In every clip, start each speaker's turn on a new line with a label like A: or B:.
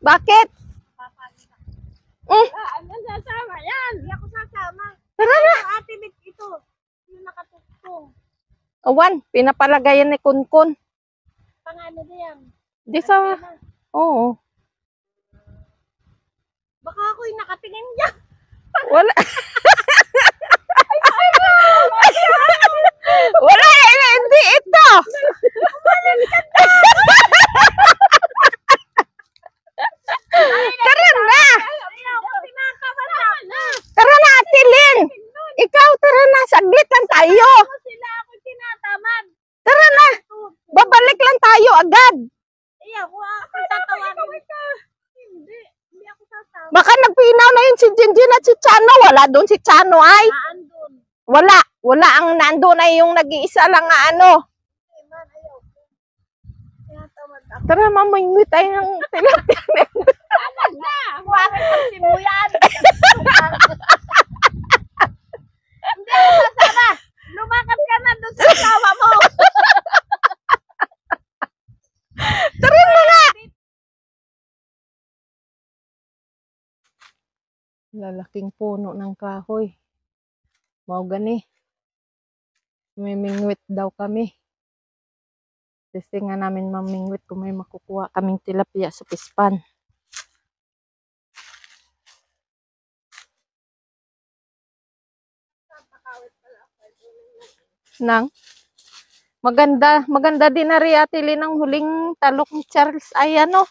A: Bakit?
B: Ano sasama yan? Hindi ako sasama.
A: Tara na.
B: Ate Bit ito. Yung nakatugtong.
A: Awan, pinapalagayan ni Kunkun.
B: Pangano diyan?
A: Di sa... Oo.
B: Baka ako'y nakatingin dyan.
A: Wala. Wala, hindi ito. Tara na. Tara na, Ate Lynn. Ikaw, tara na. Saglit lang tayo.
B: Sila ako'y tinatamad.
A: Tara na. Babalik lang tayo agad.
B: Ako tatawanin ka. Hindi ako sasama.
A: Baka nagpinaw na yun si Jinjin at si Chano. Wala doon si Chano ay.
B: Naandun.
A: Wala. Wala ang nandoon ay yung nag-iisa lang nga ano.
B: Man, ayaw ko. Tinatamad ako.
A: Tara, mamingwi tayo ng tilapia.
B: Alag na! Bakit ang simuyan? Hindi ako sasama. Lumakad ka na doon sa asawa mo.
A: Tara na nga. Lalaking puno ng kahoy. Mau gani. Mimingwit daw kami. Testing nga namin mamingwit kung may makukuha kaming tilapia sa pispan. Nang maganda din na rin Ate Lynn ang huling talok ni Charles ay ano.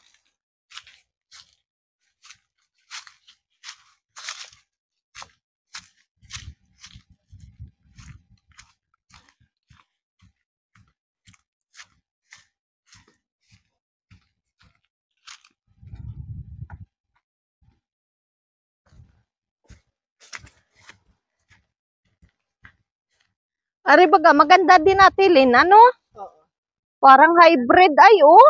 A: Ari baga maganda din Ate Lynn ano? Parang hybrid ay oh.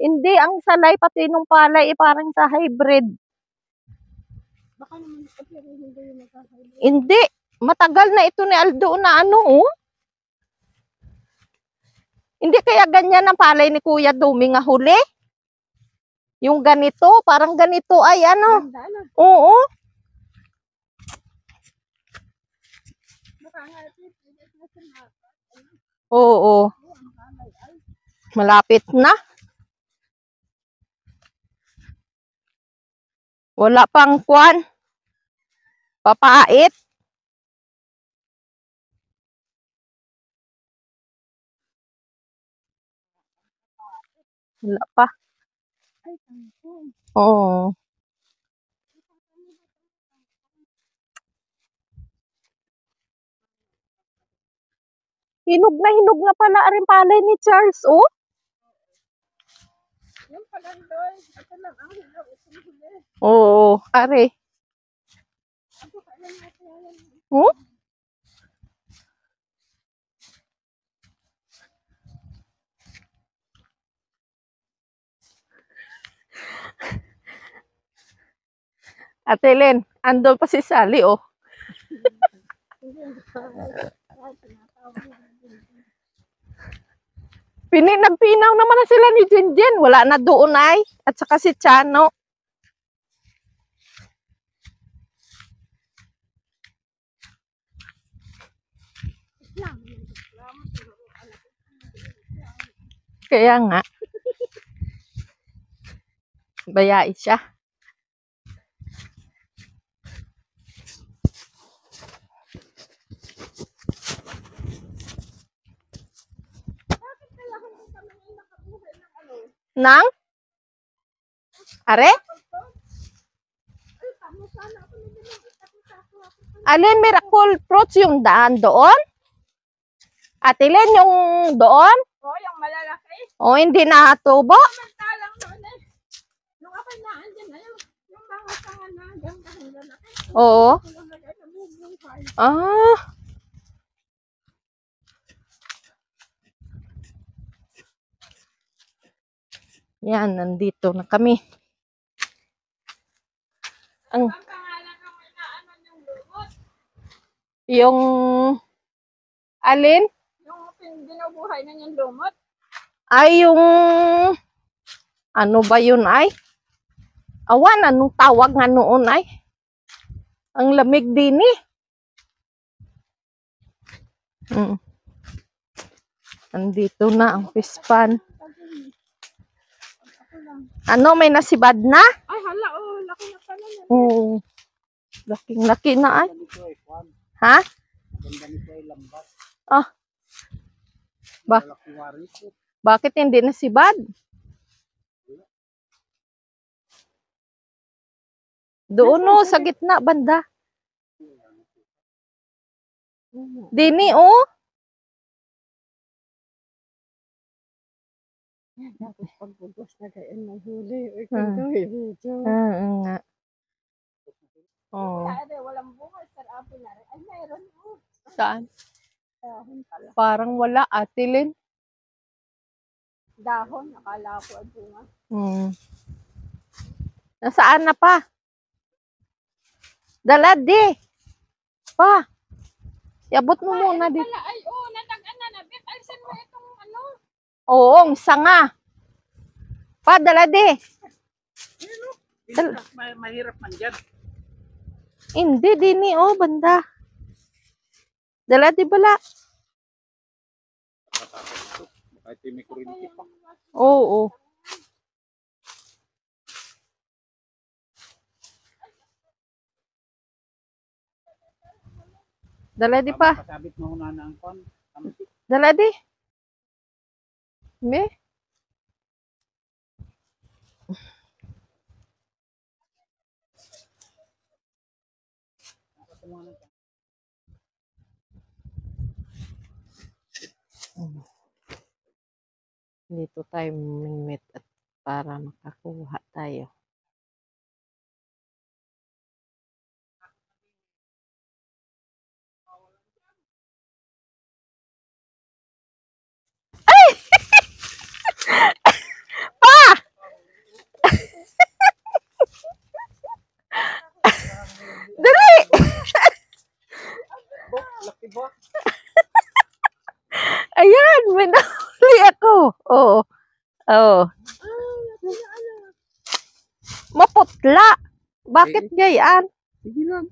A: Hindi ang salay pati nung palay parang sa hybrid.
B: Baka naman pero hindi yung magkakaroon.
A: Hindi. Matagal na ito ni Aldo na ano oh. Hindi kaya ganyan ang palay ni Kuya Dumi nga huli? Yung ganito, parang ganito ay ano. Oo.
B: Baka nga
A: Oo. Malapit na. Wala pang kwan. Papait. Wala pa. Oo. Hinog na pala rin palay ni Charles, oh.
B: yung palandoy. Ito lang ang hilaw. Ito yung huli.
A: Oo, are.
B: Ako kaya natin yan.
A: Oh? Ate Lynn, andun pa si Sally, oh. Nagpinaw naman na sila ni Jinjin. Wala na doon ay. At saka si Chano. Kaya nga. Bayae siya. Nang? Are? Alin, miracle fruits yung daan doon? Ate Lynn, yung doon?
B: Oh, yung malalaki.
A: O, hindi na tubo?
B: Samantalang doon eh. Nung ako'y naandyan na yung mga sanga na hanggang lalaki.
A: Oo.
B: Yung lagay sa bubuhay.
A: Ah. Yan, nandito na kami. Ang
B: pangalan ng inaanan yung lumot.
A: yung alin?
B: Yung binubuhay na yung lumot.
A: Ay yung ano ba yun ay? Awan, anong tawag nga noon ay? Ang lamig din eh. Andito na ang pispan. Ano, may nasibad na?
B: Ay, hala, oh, laki na pala yan.
A: Oo. Laking-laki na ay. Ha? Ah. Bakit hindi nasibad? Doon no, sa gitna, banda. Dini, oh.
B: Tapos pagbugas na kayo ng huli.
A: Nga. Oh.
B: Walang bunga, sir, apple na rin. Ay, mayroon. Oh.
A: Saan?
B: Dahon pala.
A: Parang wala, atilin.
B: Dahon, nakala ko ay bunga.
A: Nasaan na pa? Dala, di. Pa. Iabot mo muna dito.
B: Ay, oh, natagan na nabit. Alisan mo itong ano.
A: Oo, ang sanga. Pa, dala, di.
C: Mahirap man dyan.
A: Hindi, dini, oh, banda. Dala, di bala.
C: Kahit may kurinti pa.
A: Oo. Dala, di pa.
C: Pasabit mo na ang kon.
A: Dala, di. Me? Dito tayo mingwit at para makakuha tayo. Ay! Pa! Dali!
C: Laki ba?
A: Ayan, may nahuli ako. Oo. Oo. Maputla. Bakit gayaan?
C: Sige lang.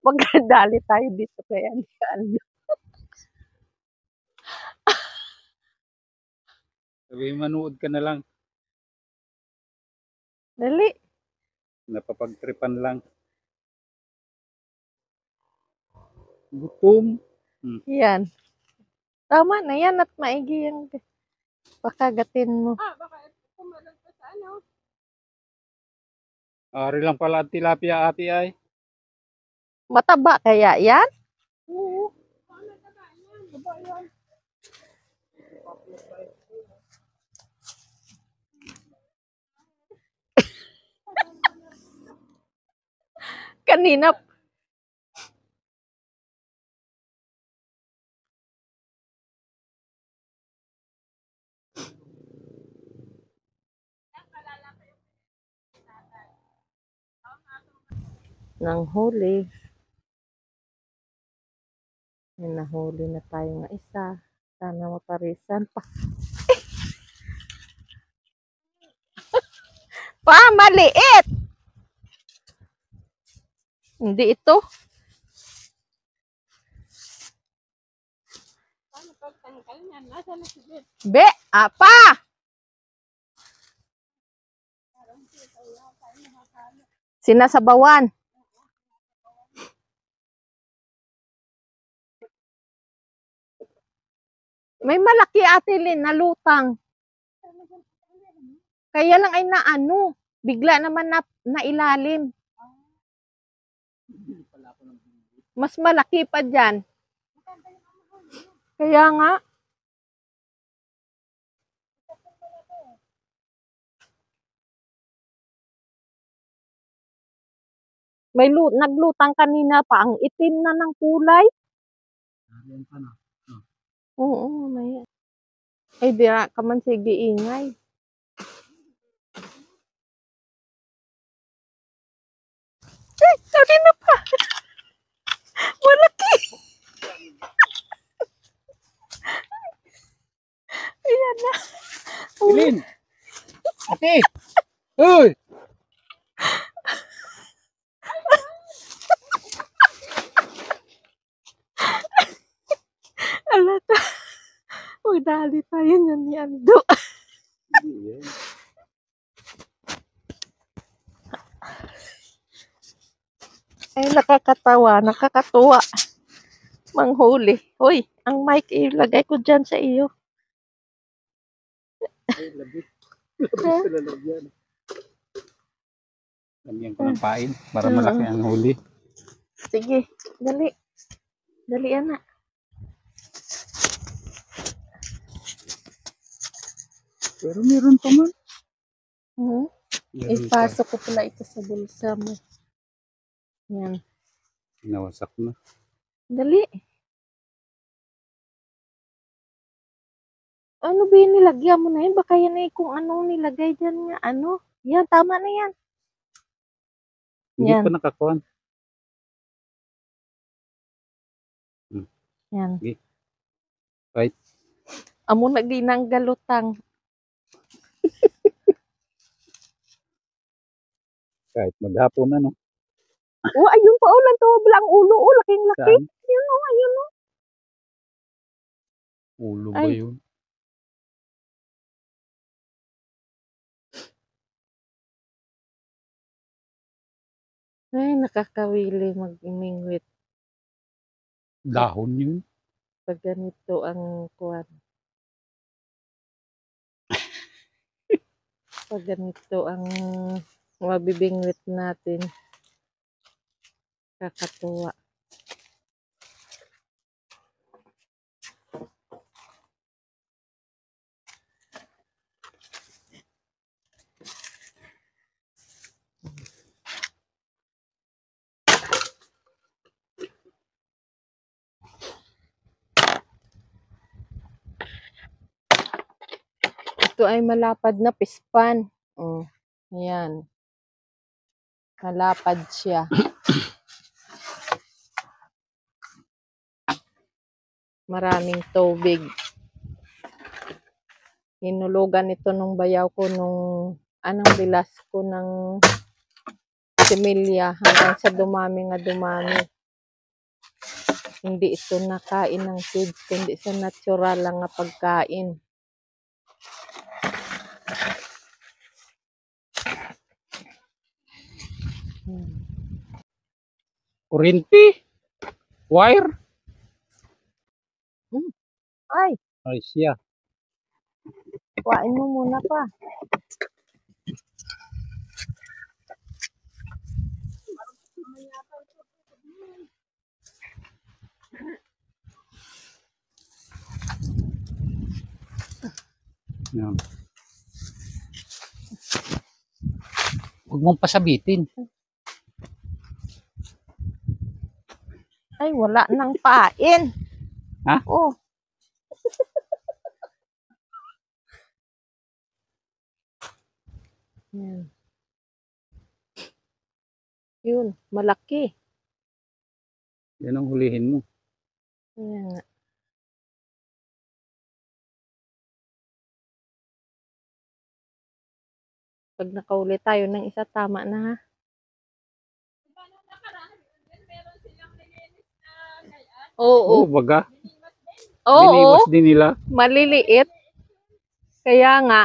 A: Magdali tayo dito kaya Aldo.
C: Sabihin manood ka na lang.
A: Dali.
C: Napapagtripan lang. Gutom.
A: Yan. Tama na yan at maigi yung pakagatin mo.
B: Ah, baka kumalag pa sa ano.
C: Ari lang pala ang tilapia ate ay.
A: Mataba kaya yan?
B: Oo. Ano na ba yan? Baba yan.
A: Kanina. Nang huli. May nahuli na tayo nga isa. Sana maparisan pa. Pa, maliit! Hindi ito.
B: Paano pagtangkal niyan? Nasa na si Bet?
A: Be, apa? Sinasabawan. May malaki ate Lynn na lutang. Kaya lang ay naano. Bigla naman na ilalim. Mas malaki pa dyan. Kaya nga. May naglutang kanina pa. Ang itim na ng kulay.
C: Ariyan pa na.
A: Oo, may. Ay, dira ka man sige ingay. Ay, kanina pa. Malaki. Ayan na.
C: Pilin! Ate! Uy!
A: Alata. Uy, dali tayo niyan ni Ando. Ay, nakakatawa, nakakatuwa. Manghuli. Uy, ang mic ilagay ko dyan sa iyo.
C: Ay, labis. Labis sa lalagyan. Lamyan ko ng pain para malaki ang huli.
A: Sige, dali. Dali, anak.
C: Pero meron pa man.
A: Hmm?
C: Meron pa.
A: Ipasok ko pala ito sa bulsa mo. Yan.
C: Nawasak na.
A: Dali. Ano ba yung nilagyan mo na yun? Baka yan ay kung anong nilagay dyan nga. Ano? Yan, tama na yan.
C: Hindi
A: Yan.
C: pa nakakuhan.
A: Yan.
C: Okay. Right.
A: Amo na ginanggal lutang.
C: Kahit maghapon ano.
A: Oh, ayun pa. Oh, lantawa lang ulo. Oh, laking-laki.
C: Saan?
A: Yun, oh, ayun, oh.
C: Ulo ba
A: Ay.
C: yun?
A: Ay, nakakawili mag-imingwit.
C: Dahon yun.
A: Pag ganito ang kuwan. Pag ganito ang mabibingwit natin. Kakatuwa. Ito ay malapad na pispan. Oh, ayan. Malapad siya. Maraming tubig. Hinulugan ito nung bayaw ko nung anong bilas ko ng similya hanggang sa dumami nga dumami. Hindi ito nakain ng kids, kundi sa natural lang nga pagkain.
C: Kurinti. Wire.
A: Ay,
C: Ay siya.
A: kuhain mo muna pa.
C: Yan. Huwag mong pasabitin.
A: Ay, wala nang pain.
C: Ha?
A: Oh. Yan. Yun, malaki.
C: Yan ang hulihin mo.
A: Ayan nga. Pag nakauli tayo ng isa, tama na ha. Oo.
C: Oh, baga.
A: Oo.
C: Biniwas din nila.
A: Maliliit. Kaya nga.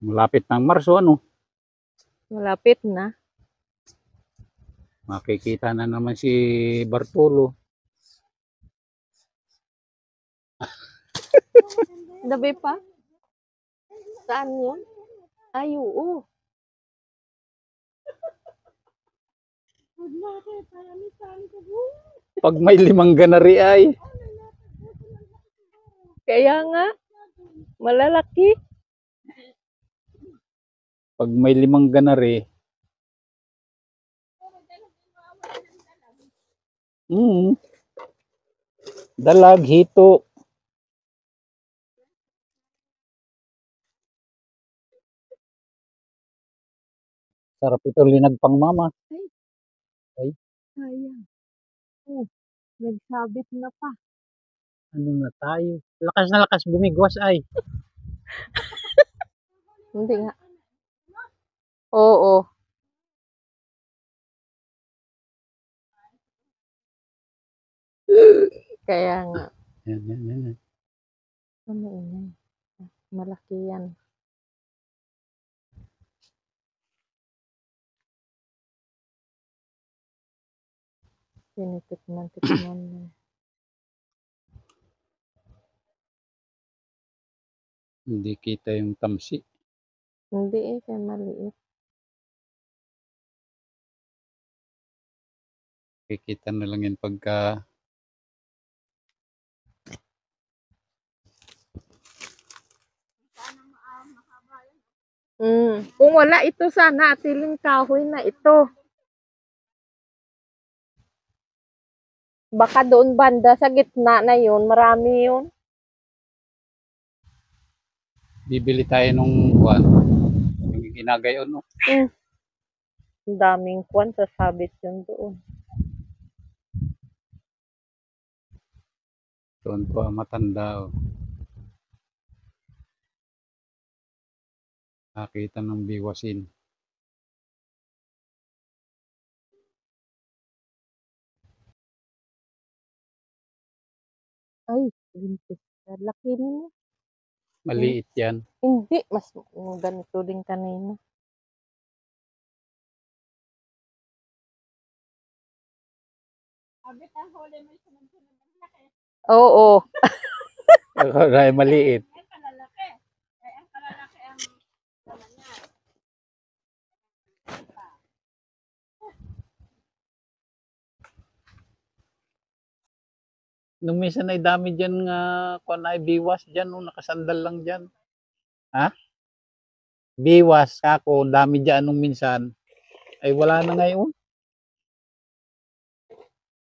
C: Malapit ng Marso ano.
A: Malapit na.
C: Makikita na naman si Bartolo.
A: Dabi pa? Saan yun? Ay, oo.
C: Pag may 5 ganari ay.
A: Kaya nga. Malalaki.
C: Pag may 5 ganari. Dalag, hito. Sarap ito linagpang mama. Ay.
A: Sayang. Oh, nagsabit na pa.
C: Ano na tayo? Lakas na lakas bumigwas ay.
A: Hindi nga. Oo. Kaya nga.
C: Yan.
A: Ano yun? Malaki yan. Tinitikman na.
C: Hindi kita yung tamsi.
A: Hindi kaya maliit.
C: Kikita na lang yan pagka
A: Kung wala ito sana, atiling kahoy na ito. Baka doon banda sa gitna na yun, marami yun.
C: bibili tayo nung buwan. Yung ginagayon, no?
A: Ang daming kwan, sasabit yun doon.
C: Doon po matanda, oh. Nakita ng biwasin.
A: Ay, lintis. Laki nila.
C: Maliit yan.
A: Hindi, mas ganito din kanina.
B: Abit ang huli mo sunod-sunod ang laki.
A: Oo.
C: Dahil maliit.
B: Ang kalalaki. Ang kalalaki ang naman niya.
C: Nung minsan ay dami dyan nga, kung ay biwas dyan, no, nakasandal lang dyan. Ha? Biwas, kako, dami dyan nung minsan. Ay wala na ngayon.